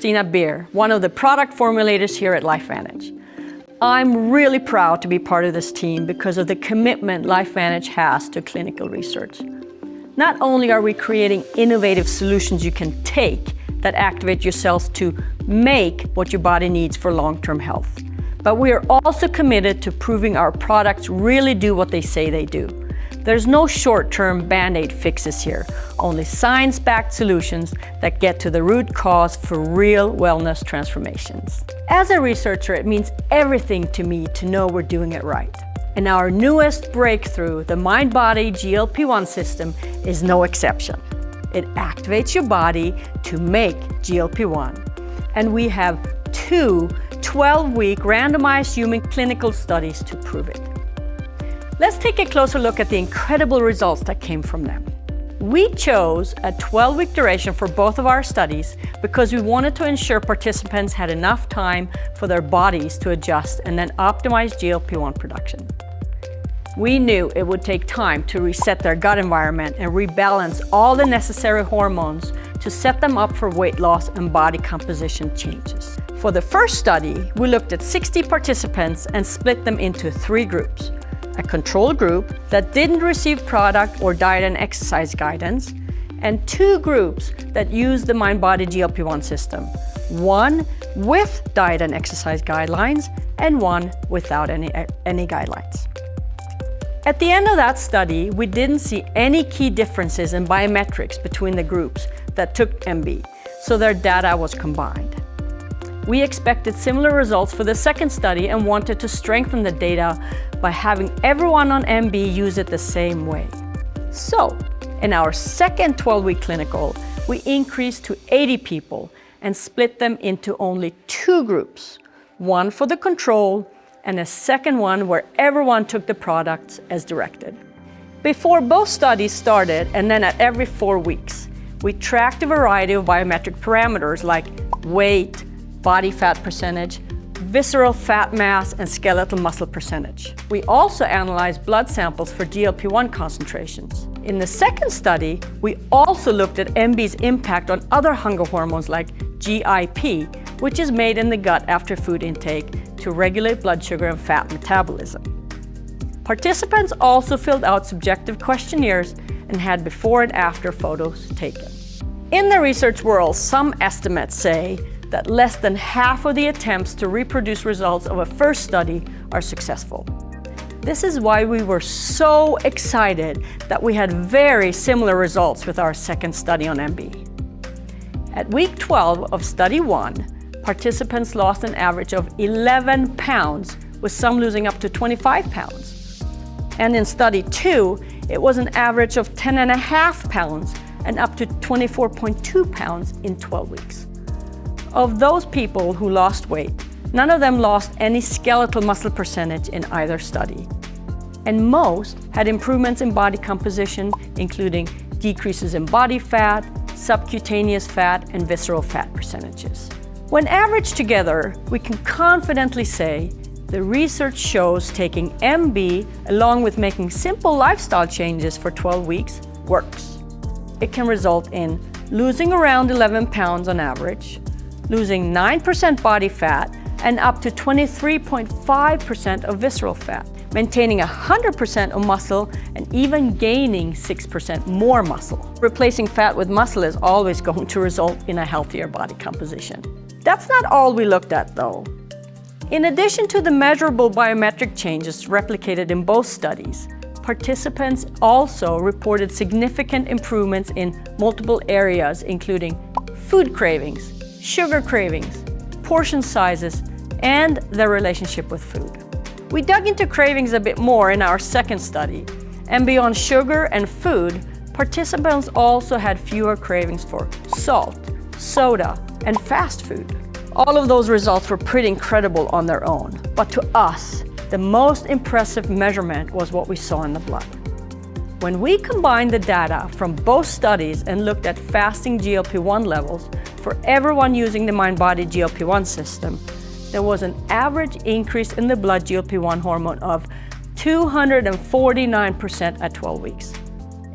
Christina Beer, one of the product formulators here at LifeVantage. I'm really proud to be part of this team because of the commitment LifeVantage has to clinical research. Not only are we creating innovative solutions you can take that activate your cells to make what your body needs for long-term health, but we are also committed to proving our products really do what they say they do. There's no short-term Band-Aid fixes here, only science-backed solutions that get to the root cause for real wellness transformations. As a researcher, it means everything to me to know we're doing it right. And our newest breakthrough, the Mind-Body GLP-1 System, is no exception. It activates your body to make GLP-1. And we have 2 12-week randomized human clinical studies to prove it. Let's take a closer look at the incredible results that came from them. We chose a 12-week duration for both of our studies because we wanted to ensure participants had enough time for their bodies to adjust and then optimize GLP-1 production. We knew it would take time to reset their gut environment and rebalance all the necessary hormones to set them up for weight loss and body composition changes. For the first study, we looked at 60 participants and split them into 3 groups. A control group that didn't receive product or diet and exercise guidance, and 2 groups that used the Mind-Body GLP-1 System. 1 with diet and exercise guidelines, and 1 without any guidelines. At the end of that study, we didn't see any key differences in biometrics between the groups that took MB, so their data was combined. We expected similar results for the second study and wanted to strengthen the data by having everyone on MB use it the same way. So, in our second 12-week clinical, we increased to 80 people and split them into only 2 groups, 1 for the control and a second one where everyone took the products as directed. Before both studies started, and then at every 4 weeks, we tracked a variety of biometric parameters like weight, body fat percentage, visceral fat mass, and skeletal muscle percentage. We also analyzed blood samples for GLP-1 concentrations. In the second study, we also looked at MB's impact on other hunger hormones like GIP, which is made in the gut after food intake to regulate blood sugar and fat metabolism. Participants also filled out subjective questionnaires and had before and after photos taken. In the research world, some estimates say that less than half of the attempts to reproduce results of a first study are successful. This is why we were so excited that we had very similar results with our second study on MB. At week 12 of study 1, participants lost an average of 11 pounds, with some losing up to 25 pounds. And in study 2, it was an average of 10.5 pounds and up to 24.2 pounds in 12 weeks. Of those people who lost weight, none of them lost any skeletal muscle percentage in either study. And most had improvements in body composition, including decreases in body fat, subcutaneous fat, and visceral fat percentages. When averaged together, we can confidently say the research shows taking MB along with making simple lifestyle changes for 12 weeks works. It can result in losing around 11 pounds on average, losing 9% body fat and up to 23.5% of visceral fat, maintaining 100% of muscle and even gaining 6% more muscle. Replacing fat with muscle is always going to result in a healthier body composition. That's not all we looked at though. In addition to the measurable biometric changes replicated in both studies, participants also reported significant improvements in multiple areas, including food cravings, sugar cravings, portion sizes, and their relationship with food. We dug into cravings a bit more in our second study, and beyond sugar and food, participants also had fewer cravings for salt, soda, and fast food. All of those results were pretty incredible on their own, but to us, the most impressive measurement was what we saw in the blood. When we combined the data from both studies and looked at fasting GLP-1 levels for everyone using the Mind-Body GLP-1 system, there was an average increase in the blood GLP-1 hormone of 249% at 12 weeks.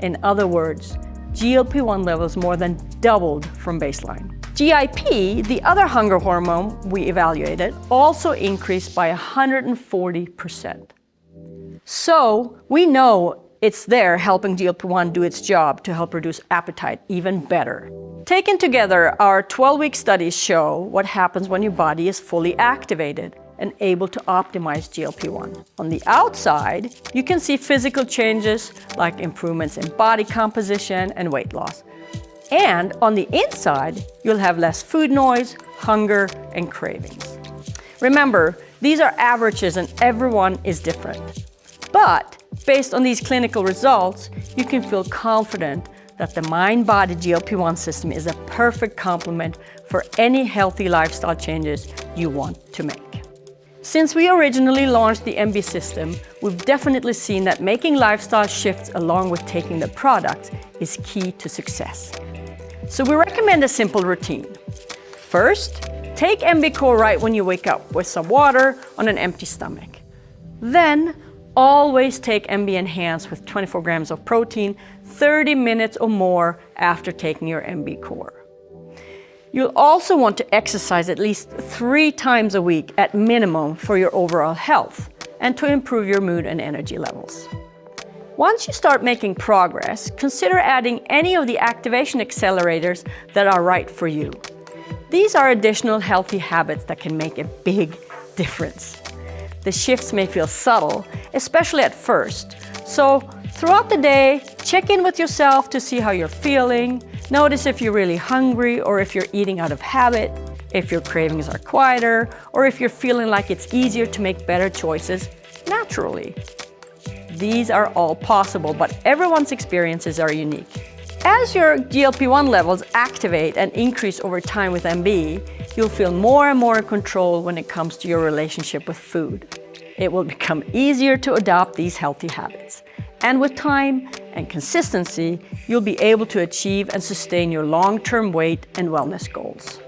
In other words, GLP-1 levels more than doubled from baseline. GIP, the other hunger hormone we evaluated, also increased by 140%. So we know it's there helping GLP-1 do its job to help reduce appetite even better. Taken together, our 12-week studies show what happens when your body is fully activated and able to optimize GLP-1. On the outside, you can see physical changes like improvements in body composition and weight loss. And on the inside, you'll have less food noise, hunger, and cravings. Remember, these are averages and everyone is different. But based on these clinical results, you can feel confident that the mind-body GLP-1 system is a perfect complement for any healthy lifestyle changes you want to make. Since we originally launched the MB system, we've definitely seen that making lifestyle shifts along with taking the product is key to success. So we recommend a simple routine. First, take MB Core right when you wake up with some water on an empty stomach. Then, always take MB Enhanced with 24 grams of protein 30 minutes or more after taking your MB Core. You'll also want to exercise at least 3 times a week at minimum for your overall health and to improve your mood and energy levels. Once you start making progress, consider adding any of the activation accelerators that are right for you. These are additional healthy habits that can make a big difference. The shifts may feel subtle, especially at first. So throughout the day, check in with yourself to see how you're feeling. Notice if you're really hungry or if you're eating out of habit, if your cravings are quieter, or if you're feeling like it's easier to make better choices naturally. These are all possible, but everyone's experiences are unique. As your GLP-1 levels activate and increase over time with MB, you'll feel more and more in control when it comes to your relationship with food. It will become easier to adopt these healthy habits. And with time and consistency, you'll be able to achieve and sustain your long-term weight and wellness goals.